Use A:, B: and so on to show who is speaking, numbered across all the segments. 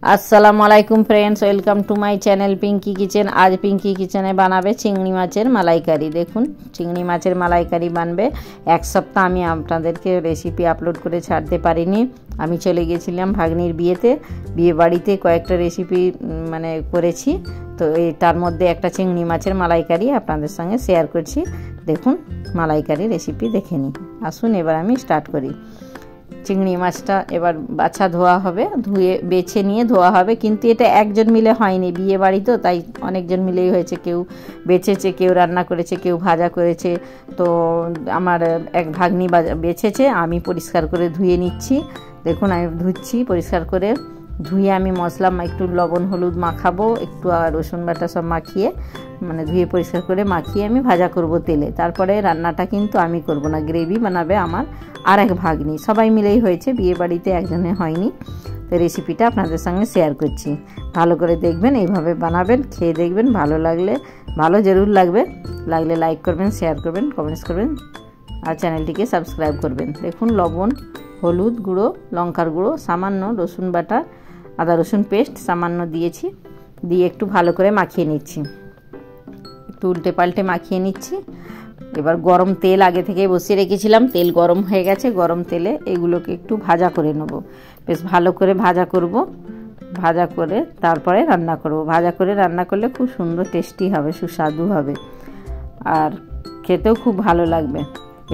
A: আসসালামু আলাইকুম friends, welcome to my channel Pinky kitchen. আজ পিঙ্কি কিচেনে বানাবে চিংড়ি মাছের মালাইকারি। দেখুন, চিংড়ি মাছের মালাইকারি বানবে। এক সপ্তাহ আমি আপনাদেরকে রেসিপি আপলোড করে ছাড়তে পারিনি। আমি চলে গিয়েছিলাম ভাগ্নির বিয়েতে, বিয়ে বাড়িতে কয়েকটা রেসিপি করেছি। তো তার মধ্যে একটা চিংড়ি মাছের মালাইকারি আপনাদের সঙ্গে শেয়ার করছি। দেখুন, মালাইকারি রেসিপি দেখে নিই। আসুন এবার আমি স্টার্ট করি। চিংড়ি মাছটা এবার বাছা ধোয়া হবে, ধুয়ে বেছে নিয়ে ধোয়া হবে। কিন্তু এটা একজন মিলে হয়নি, বিয়ে বাড়ি তো, তাই অনেকজন মিলেই হয়েছে। কেউ বেছেছে, কেউ রান্না করেছে, কেউ ভাজা করেছে। তো আমার এক ভাগ্নি বেছেছে, আমি পরিষ্কার করে ধুয়ে নিচ্ছি। দেখুন, আমি ধুচ্ছি পরিষ্কার করে। ধুয়ে আমি মশলা একটু লবণ হলুদ মাখাবো, একটু রসুন বাটা সব মাখিয়ে ধুয়ে পরিষ্কার করে মাখিয়ে আমি ভাজা করব তেলে। তারপরে রান্নাটা কিন্তু আমি করব না, গ্রেভি বানাবে আমার আর এক ভাগ্নি। সবাই মিলেই হয়েছে, বিয়ে বাড়িতে একজনে হয়নি। তো রেসিপিটা আপনাদের সঙ্গে শেয়ার করছি। ভালো করে দেখবেন, এইভাবে বানাবেন, খেয়ে দেখবেন। ভালো লাগলে, ভালো জরুর লাগবে, লাগলে লাইক করবেন, শেয়ার করবেন, কমেন্টস করবেন আর চ্যানেলটিকে সাবস্ক্রাইব করবেন। দেখুন, লবণ, হলুদ গুঁড়ো, লঙ্কার গুঁড়ো, সামান্য রসুন বাটা, আদা রসুন পেস্ট সামান্য দিয়েছি। দিয়ে একটু ভালো করে মাখিয়ে নিচ্ছি, একটু উল্টে পাল্টে মাখিয়ে নিচ্ছি। এবার গরম তেল আগে থেকে বসিয়ে রেখেছিলাম, তেল গরম হয়ে গেছে। গরম তেলে এগুলোকে একটু ভাজা করে নেব, বেশ ভালো করে ভাজা করব। ভাজা করে তারপরে রান্না করব। ভাজা করে রান্না করলে খুব সুন্দর টেস্টি হবে, সুস্বাদু হবে আর খেতেও খুব ভালো লাগবে।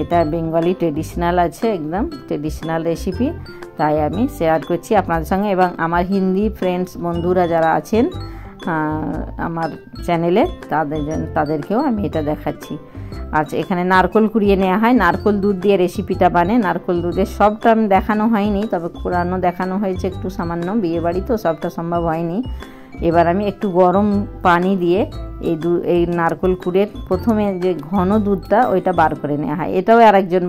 A: এটা বেঙ্গলি ট্রেডিশনাল আছে, একদম ট্রেডিশনাল রেসিপি, তাই আমি শেয়ার করছি আপনাদের সঙ্গে। এবং আমার হিন্দি ফ্রেন্ডস বন্ধুরা যারা আছেন আমার চ্যানেলে, তাদেরকেও আমি এটা দেখাচ্ছি। আচ্ছা, এখানে নারকোল কুড়িয়ে নেওয়া হয়, নারকোল দুধ দিয়ে রেসিপিটা বানে। নারকোল দুধের সবটা আমি দেখানো হয়নি, তবে কুড়ানো দেখানো হয়েছে একটু সামান্য, বিয়ে বাড়ি তো সবটা সম্ভব হয়নি। এবার আমি একটু গরম পানি দিয়ে এই নারকোল কুড়ের প্রথমে যে ঘন দুধটা ওইটা বার করে নেওয়া হয়। এটাও আরেকজন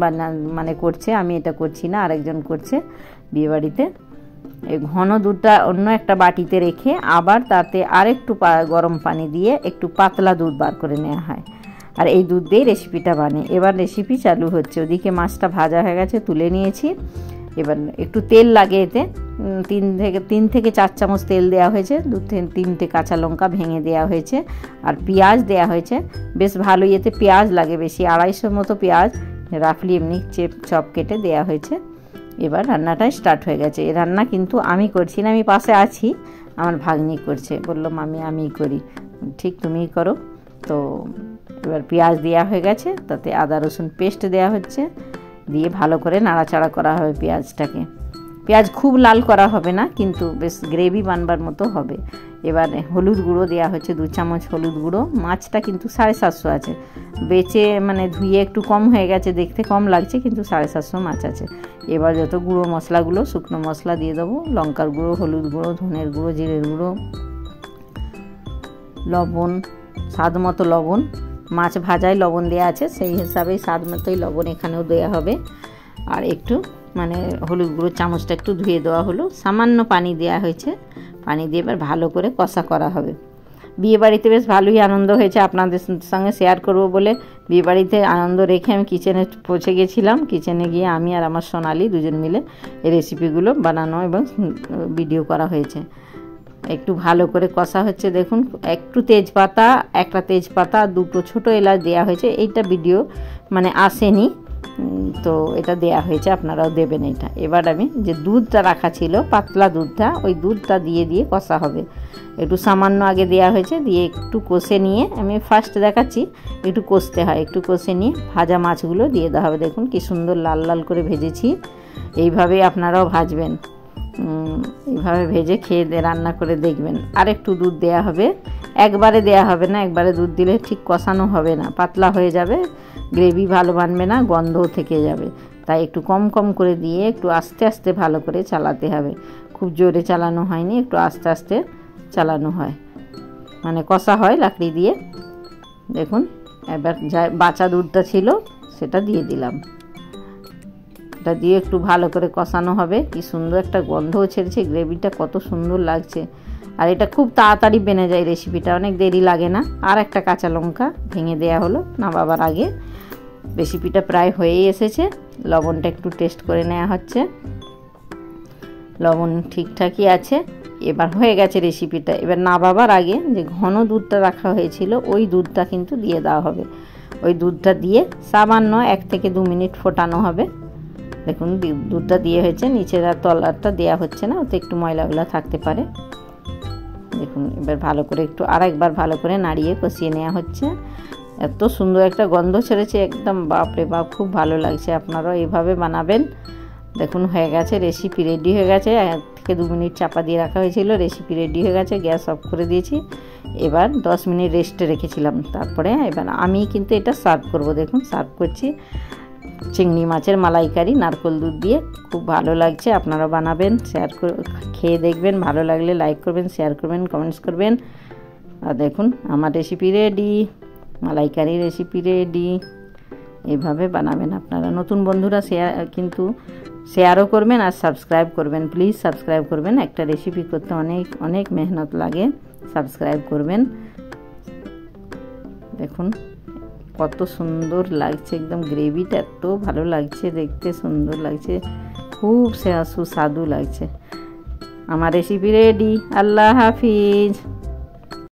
A: করছে, আমি এটা করছি না, আরেকজন করছে বিয়ে বাড়িতে। এই ঘন দুধটা অন্য একটা বাটিতে রেখে আবার তাতে আরেকটু গরম পানি দিয়ে একটু পাতলা দুধ বার করে নেওয়া হয়। আর এই দুধ দিয়েই রেসিপিটা বানে। এবার রেসিপি চালু হচ্ছে। ওদিকে মাছটা ভাজা হয়ে গেছে, তুলে নিয়েছি। এবার একটু তেল লাগে এতে, 3 থেকে 4 চামচ তেল দেওয়া হয়েছে। 2-3টে কাঁচা লঙ্কা ভেঙে দেওয়া হয়েছে আর পেঁয়াজ দেওয়া হয়েছে। বেশ ভালোই এতে পেঁয়াজ লাগে, বেশি 250 মতো পেঁয়াজ রাফলি এমনি চপ কেটে দেওয়া হয়েছে। এবার রান্নাটা স্টার্ট হয়ে গেছে। এই রান্না কিন্তু আমি করছি না, আমি পাশে আছি, আমার ভাগ্নি করছে। বললাম আমি করি, ঠিক তুমিই করো। তো এবার পেঁয়াজ দেওয়া হয়ে গেছে, তাতে আদা রসুন পেস্ট দেওয়া হচ্ছে, দিয়ে ভালো করে নাড়াচাড়া করা হবে পেঁয়াজটাকে। পেঁয়াজ খুব লাল করা হবে না, কিন্তু বেশ গ্রেভি বানবার মতো হবে। এবার হলুদ গুঁড়ো দেওয়া হচ্ছে 2 চামচ হলুদ গুঁড়ো। মাছটা কিন্তু 750 আছে, বেচে ধুয়ে একটু কম হয়ে গেছে, দেখতে কম লাগছে, কিন্তু 750 মাছ আছে। এবার যত গুঁড়ো মশলাগুলো, শুকনো মশলা দিয়ে দেবো। লঙ্কার গুঁড়ো, হলুদ গুঁড়ো, ধনের গুঁড়ো, জিরের গুঁড়ো, লবণ, স্বাদ মতো লবণ। মাছ ভাজায় লবণ দেওয়া আছে, সেই হিসাবেই স্বাদ মতোই লবণ এখানেও দেওয়া হবে। আর একটু হলুদ গুঁড়ো চামচটা একটু ধুয়ে দেওয়া হলো। সামান্য পানি দেওয়া হয়েছে, পানি দিয়ে এবার ভালো করে কষা করা হবে। বিয়ে বাড়িতে বেশ ভালোই আনন্দ হয়েছে, আপনাদের সঙ্গে শেয়ার করব বলে বিয়ে বাড়িতে আনন্দ রেখে আমি কিচেনে পৌঁছে গেছিলাম। কিচেনে গিয়ে আমি আর আমার সোনালি দুজন মিলে এই রেসিপিগুলো বানানো এবং ভিডিও করা হয়েছে। একটু ভালো করে কষা হচ্ছে। দেখুন, একটু তেজপাতা, একটা তেজপাতা, 2টো ছোটো এলাচ দেওয়া হয়েছে। এইটা ভিডিও আসেনি, তো এটা দেয়া হয়েছে, আপনারাও দেবেন এটা। এবার আমি যে দুধটা রাখা ছিল, পাতলা দুধটা, ওই দুধটা দিয়ে কষা হবে। একটু সামান্য আগে দেয়া হয়েছে, দিয়ে একটু কষে নিয়ে, আমি ফার্স্ট দেখাচ্ছি, একটু কষতে হয়। একটু কষে নিয়ে ভাজা মাছগুলো দিয়ে দেওয়া হবে। দেখুন কি সুন্দর লাল লাল করে ভেজেছি। এইভাবেই আপনারাও ভাজবেন, এইভাবে ভেজে খেয়ে রান্না করে দেখবেন। আর একটু দুধ দেয়া হবে, একবারে দেয়া হবে না, একবারে দুধ দিলে ঠিক কষানো হবে না, পাতলা হয়ে যাবে, গ্রেভি ভালো বানবে না, গন্ধও থেকে যাবে। তাই একটু কম কম করে দিয়ে একটু আস্তে আস্তে ভালো করে চালাতে হবে। খুব জোরে চালানো হয়নি, একটু আস্তে আস্তে চালানো হয়, কষা হয় লাকড়ি দিয়ে। দেখুন, এবার যা বাঁচা দুধটা ছিল সেটা দিয়ে দিলাম। এটা দিয়ে একটু ভালো করে কষানো হবে। কি সুন্দর একটা গন্ধও ছেড়েছে, গ্রেভিটা কত সুন্দর লাগছে। আর এটা খুব তাড়াতাড়ি বেনে যায় রেসিপিটা, অনেক দেরি লাগে না। আর একটা কাঁচা লঙ্কা ভেঙে দেওয়া হলো নামাবার আগে। রেসিপিটা প্রায় হয়েই এসেছে। লবণটা একটু টেস্ট করে নেওয়া হচ্ছে, লবণ ঠিকঠাকই আছে। এবার হয়ে গেছে রেসিপিটা। এবার নাবাবার আগে যে ঘন দুধটা রাখা হয়েছিল ওই দুধটা কিন্তু দিয়ে দেওয়া হবে। ওই দুধটা দিয়ে সামান্য 1 থেকে 2 মিনিট ফোটানো হবে। দেখুন দুধটা দিয়ে হয়েছে, নিচের আর তলারটা দেওয়া হচ্ছে না, ওতে একটু ময়লাগুলো থাকতে পারে। দেখুন এবার ভালো করে একটু আরেকবার ভালো করে নাড়িয়ে কষিয়ে নেওয়া হচ্ছে। এত সুন্দর একটা গন্ধ ছেড়েছে, একদম বাপরে বাপ, খুব ভালো লাগছে। আপনারাও এইভাবে বানাবেন। দেখুন হয়ে গেছে, রেসিপি রেডি হয়ে গেছে। 1 থেকে 2 মিনিট চাপা দিয়ে রাখা হয়েছিল, রেসিপি রেডি হয়ে গেছে। গ্যাস অফ করে দিয়েছি। এবার 10 মিনিট রেস্টে রেখেছিলাম, তারপরে এবার আমি কিন্তু এটা সার্ভ করব। দেখুন সার্ভ করছি চিংড়ি মাছের মালাইকারি নারকেল দুধ দিয়ে, খুব ভালো লাগছে। আপনারা বানাবেন, শেয়ার করে খেয়ে দেখবেন, ভালো লাগলে লাইক করবেন, শেয়ার করবেন, কমেন্টস করবেন। আর দেখুন আমার রেসিপি রেডি, মালাইকারি রেসিপি রেডি। এইভাবে বানাবেন আপনারা। নতুন বন্ধুরা শেয়ারও করবেন আর সাবস্ক্রাইব করবেন, প্লিজ সাবস্ক্রাইব করবেন। একটা রেসিপি করতে অনেক অনেক মেহনত লাগে, সাবস্ক্রাইব করবেন। দেখুন কত সুন্দর লাগছে, একদম গ্রেভিটা এত ভালো লাগছে, দেখতে সুন্দর লাগছে, খুব সুস্বাদু লাগছে। আমার রেসিপি রেডি। আল্লাহ হাফিজ।